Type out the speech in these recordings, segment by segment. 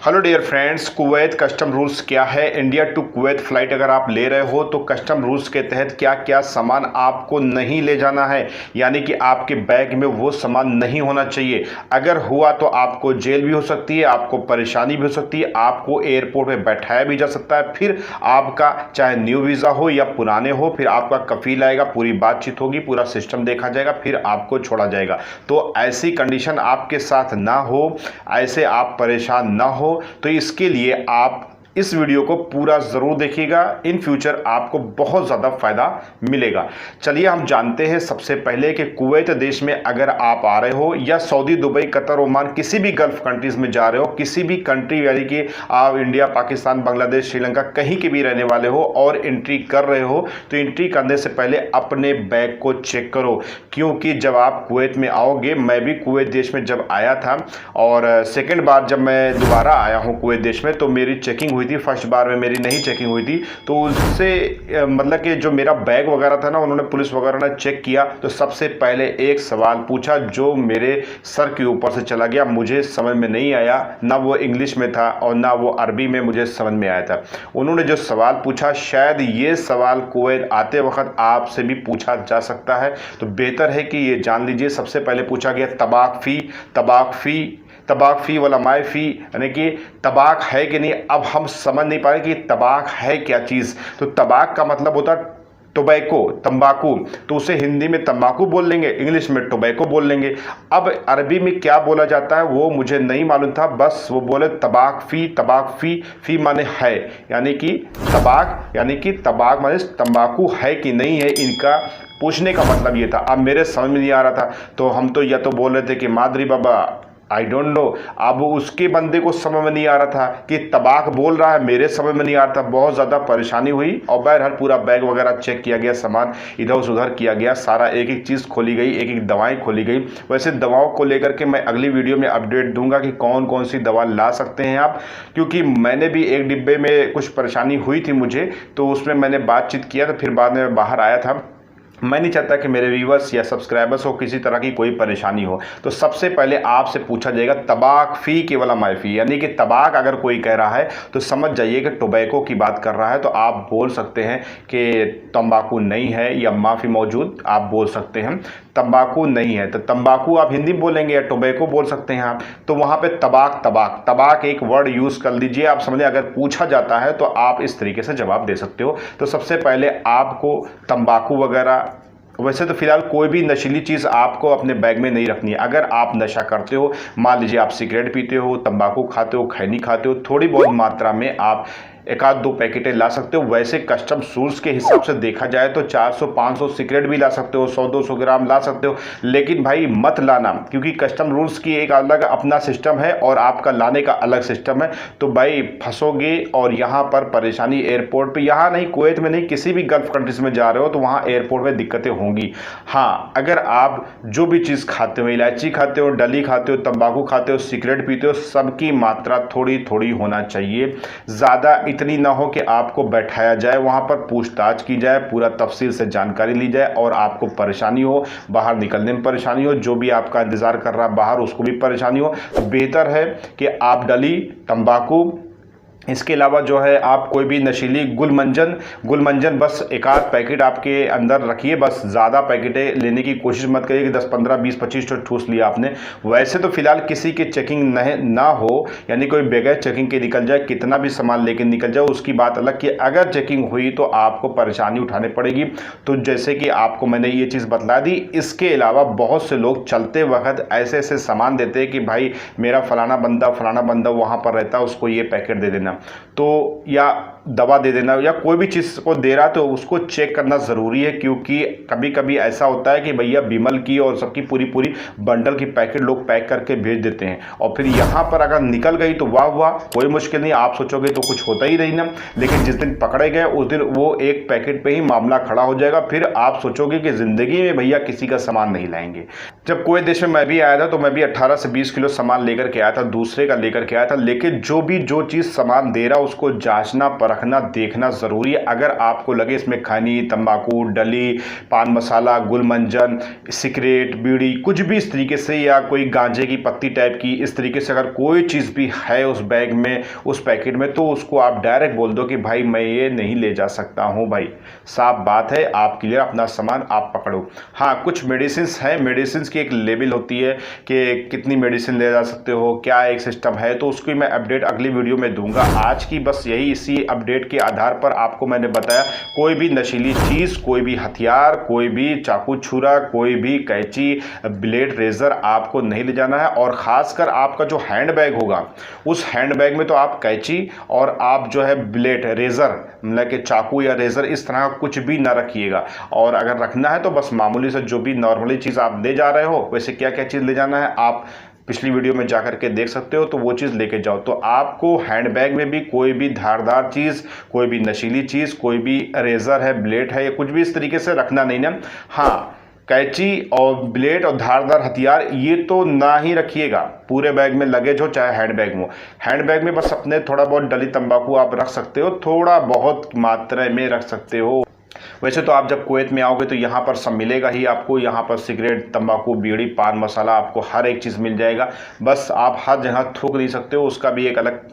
Hello dear friends, Kuwait custom rules क्या है। India to Kuwait flight अगर आप ले रहे हो तो कस्टम रूल्स के तहत क्या क्या सामान आपको नहीं ले जाना है, यानी कि आपके बैग में वो सामान नहीं होना चाहिए। अगर हुआ तो आपको जेल भी हो सकती है, आपको परेशानी भी हो सकती है, आपको एयरपोर्ट में बैठाया भी जा सकता है। फिर आपका चाहे न्यू वीज़ा हो या पुराने हो, फिर आपका कफील आएगा, पूरी बातचीत होगी, पूरा सिस्टम देखा जाएगा, फिर आपको छोड़ा जाएगा। तो ऐसी कंडीशन आपके साथ ना हो, ऐसे आप परेशान ना हो, तो इसके लिए आप इस वीडियो को पूरा ज़रूर देखिएगा। इन फ्यूचर आपको बहुत ज़्यादा फ़ायदा मिलेगा। चलिए हम जानते हैं सबसे पहले कि कुवैत देश में अगर आप आ रहे हो या सऊदी, दुबई, कतर, ओमान, किसी भी गल्फ़ कंट्रीज़ में जा रहे हो, किसी भी कंट्री यानी कि आप इंडिया, पाकिस्तान, बांग्लादेश, श्रीलंका कहीं के भी रहने वाले हो और एंट्री कर रहे हो, तो एंट्री करने से पहले अपने बैग को चेक करो। क्योंकि जब आप कुवैत में आओगे, मैं भी कुवैत देश में जब आया था और सेकेंड बार जब मैं दोबारा आया हूँ कुवैत देश में, तो मेरी चेकिंग हुई थी। फर्स्ट बार में मेरी नहीं चेकिंग हुई थी, तो उससे मतलब कि जो मेरा बैग वगैरह था ना, उन्होंने पुलिस वगैरह ने चेक किया तो सबसे पहले एक सवाल पूछा जो मेरे सर के ऊपर से चला गया, मुझे समझ में नहीं आया, ना वो इंग्लिश में था और ना वो अरबी में मुझे समझ में आया था। उन्होंने जो सवाल पूछा, शायद ये सवाल कुवैत आते वक्त आपसे भी पूछा जा सकता है, तो बेहतर है कि ये जान लीजिए। सबसे पहले पूछा गया तबाक फ़ी वाला माई फ़ी, यानी कि तबाक है कि नहीं। अब हम समझ नहीं पाए कि तबाक है क्या चीज़। तो तबाक का मतलब होता है टोबैको, तंबाकू, तो उसे हिंदी में तंबाकू बोल लेंगे, इंग्लिश में टोबैको बोल लेंगे। अब अरबी में क्या बोला जाता है वो मुझे नहीं मालूम था, बस वो बोले तबाक फ़ी माने है, यानी कि तबाक माने तंबाकू है कि नहीं है, इनका पूछने का मतलब ये था। अब मेरे समझ में नहीं आ रहा था, तो हम तो या तो बोल रहे थे कि मादरी बाबा आई डोंट नो। अब उसके बंदे को समझ में नहीं आ रहा था कि तबाक बोल रहा है, मेरे समझ में नहीं आ रहा था। बहुत ज़्यादा परेशानी हुई और बहरहाल पूरा बैग वगैरह चेक किया गया, सामान इधर से उधर किया गया, सारा एक एक चीज़ खोली गई, एक एक दवाएं खोली गई। वैसे दवाओं को लेकर के मैं अगली वीडियो में अपडेट दूंगा कि कौन कौन सी दवा ला सकते हैं आप, क्योंकि मैंने भी एक डिब्बे में कुछ परेशानी हुई थी मुझे, तो उसमें मैंने बातचीत किया, तो फिर बाद में बाहर आया था। मैं नहीं चाहता कि मेरे व्यूवर्स या सब्सक्राइबर्स को किसी तरह की कोई परेशानी हो। तो सबसे पहले आपसे पूछा जाएगा तबाक फ़ी के वाला माफ़ी, यानी कि तबाक अगर कोई कह रहा है तो समझ जाइए कि टोबैको की बात कर रहा है। तो आप बोल सकते हैं कि तंबाकू नहीं है, या माफ़ी मौजूद आप बोल सकते हैं तंबाकू नहीं है। तो तंबाकू आप हिंदी में बोलेंगे या टोबैको बोल सकते हैं आप। तो वहाँ पे तबाक एक वर्ड यूज़ कर लीजिए। आप समझे, अगर पूछा जाता है तो आप इस तरीके से जवाब दे सकते हो। तो सबसे पहले आपको तंबाकू वगैरह, वैसे तो फिलहाल कोई भी नशीली चीज़ आपको अपने बैग में नहीं रखनी है। अगर आप नशा करते हो, मान लीजिए आप सिगरेट पीते हो, तंबाकू खाते हो, खैनी खाते हो, थोड़ी बहुत मात्रा में आप एक आध दो पैकेटें ला सकते हो। वैसे कस्टम रूल्स के हिसाब से देखा जाए तो 400-500 सिगरेट भी ला सकते हो, 100-200 ग्राम ला सकते हो, लेकिन भाई मत लाना, क्योंकि कस्टम रूल्स की एक अलग अपना सिस्टम है और आपका लाने का अलग सिस्टम है। तो भाई फंसोगे और यहाँ पर परेशानी एयरपोर्ट पे, यहाँ नहीं कुवैत में नहीं, किसी भी गल्फ़ कंट्रीज़ में जा रहे हो तो वहाँ एयरपोर्ट में दिक्कतें होंगी। हाँ, अगर आप जो भी चीज़ खाते हो, इलायची खाते हो, डली खाते हो, तंबाकू खाते हो, सिगरेट पीते हो, सबकी मात्रा थोड़ी थोड़ी होना चाहिए। ज़्यादा इतनी ना हो कि आपको बैठाया जाए, वहाँ पर पूछताछ की जाए, पूरा तफसील से जानकारी ली जाए और आपको परेशानी हो, बाहर निकलने में परेशानी हो, जो भी आपका इंतज़ार कर रहा है बाहर उसको भी परेशानी हो। तो बेहतर है कि आप डली, तंबाकू, इसके अलावा जो है आप कोई भी नशीली गुलमंजन बस एक आध पैकेट आपके अंदर रखिए, बस ज़्यादा पैकेटें लेने की कोशिश मत करिए कि 10, 15, 20, 25 ठूस लिया आपने। वैसे तो फिलहाल किसी की चेकिंग ना हो, यानी कोई बगैर चेकिंग के निकल जाए, कितना भी सामान लेके निकल जाए, उसकी बात अलग कि अगर चेकिंग हुई तो आपको परेशानी उठानी पड़ेगी। तो जैसे कि आपको मैंने ये चीज़ बतला दी। इसके अलावा बहुत से लोग चलते वक्त ऐसे ऐसे सामान देते हैं कि भाई मेरा फलाना बंदा वहाँ पर रहता है, उसको ये पैकेट दे देना, तो या दवा दे देना, या कोई भी चीज़ को दे रहा तो उसको चेक करना ज़रूरी है। क्योंकि कभी कभी ऐसा होता है कि भैया बिमल की और सबकी पूरी बंडल की पैकेट लोग पैक करके भेज देते हैं और फिर यहाँ पर अगर निकल गई तो वाह, कोई मुश्किल नहीं, आप सोचोगे तो कुछ होता ही नहीं ना। लेकिन जिस दिन पकड़े गए उस दिन वो एक पैकेट पे ही मामला खड़ा हो जाएगा, फिर आप सोचोगे कि ज़िंदगी में भैया किसी का सामान नहीं लाएंगे। जब कुवैत देश में मैं भी आया था तो मैं भी 18 से 20 किलो सामान लेकर के आया था, दूसरे का लेकर के आया था, लेकिन जो चीज़ सामान दे रहा उसको जांचना परखना रखना देखना ज़रूरी है। अगर आपको लगे इसमें खैनी, तंबाकू, डली, पान मसाला, गुलमंजन, सिगरेट, बीड़ी, कुछ भी इस तरीके से, या कोई गांजे की पत्ती टाइप की इस तरीके से अगर कोई चीज़ भी है उस बैग में, उस पैकेट में, तो उसको आप डायरेक्ट बोल दो कि भाई मैं ये नहीं ले जा सकता हूँ। भाई साफ बात है, आप क्लियर, अपना सामान आप पकड़ो। हाँ, कुछ मेडिसिन हैं, मेडिसिन की एक लेवल होती है कि कितनी मेडिसिन ले जा सकते हो, क्या एक सिस्टम है, तो उसकी मैं अपडेट अगली वीडियो में दूंगा। आज की बस यही, इसी अपडेट के आधार पर आपको मैंने बताया, कोई भी नशीली चीज़, कोई भी हथियार, कोई भी चाकू छुरा, कोई भी कैंची, ब्लेड, रेजर आपको नहीं ले जाना है। और ख़ासकर आपका जो हैंड बैग होगा, उस हैंड बैग में तो आप कैंची और आप जो है ब्लेड, रेजर, मतलब कि चाकू या रेजर, इस तरह कुछ भी ना रखिएगा। और अगर रखना है तो बस मामूली से जो भी नॉर्मली चीज़ आप ले जा रहे हो, वैसे क्या क्या चीज़ ले जाना है आप पिछली वीडियो में जाकर के देख सकते हो, तो वो चीज़ लेके जाओ। तो आपको हैंडबैग में भी कोई भी धारदार चीज़, कोई भी नशीली चीज़, कोई भी रेजर है, ब्लेड है, या कुछ भी इस तरीके से रखना नहीं ना। हाँ, कैंची और ब्लेड और धारदार हथियार ये तो ना ही रखिएगा पूरे बैग में, लगेज हो चाहे हैंडबैग में हो। हैंडबैग में बस अपने थोड़ा बहुत डली तंबाकू आप रख सकते हो, थोड़ा बहुत मात्रा में रख सकते हो। वैसे तो आप जब कुवैत में आओगे तो यहाँ पर सब मिलेगा ही आपको, यहाँ पर सिगरेट, तंबाकू, बीड़ी, पान मसाला, आपको हर एक चीज़ मिल जाएगा। बस आप हर जगह थूक नहीं सकते हो, उसका भी एक अलग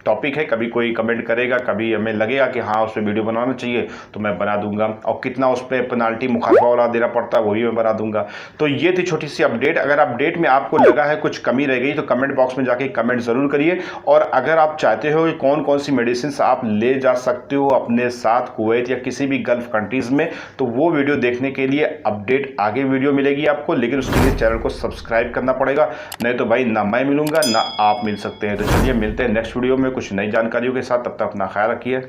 टॉपिक है। कभी कोई कमेंट करेगा, कभी हमें लगेगा कि हाँ उस पर वीडियो बनाना चाहिए, तो मैं बना दूंगा, और कितना उस पर पेनाल्टी मुखालफा वाला देना पड़ता है वो भी मैं बना दूंगा। तो ये थी छोटी सी अपडेट। अगर अपडेट में आपको लगा है कुछ कमी रह गई तो कमेंट बॉक्स में जाके कमेंट ज़रूर करिए। और अगर आप चाहते हो कि कौन कौन सी मेडिसिन आप ले जा सकते हो अपने साथ कुवैत या किसी भी गल्फ कंट्रीज़ में, तो वो वीडियो देखने के लिए अपडेट आगे वीडियो मिलेगी आपको, लेकिन उसके लिए चैनल को सब्सक्राइब करना पड़ेगा, नहीं तो भाई ना मैं मिलूंगा ना आप मिल सकते हैं। तो चलिए मिलते हैं नेक्स्ट वीडियो में कुछ नई जानकारियों के साथ। तब तक अपना ख्याल रखिए।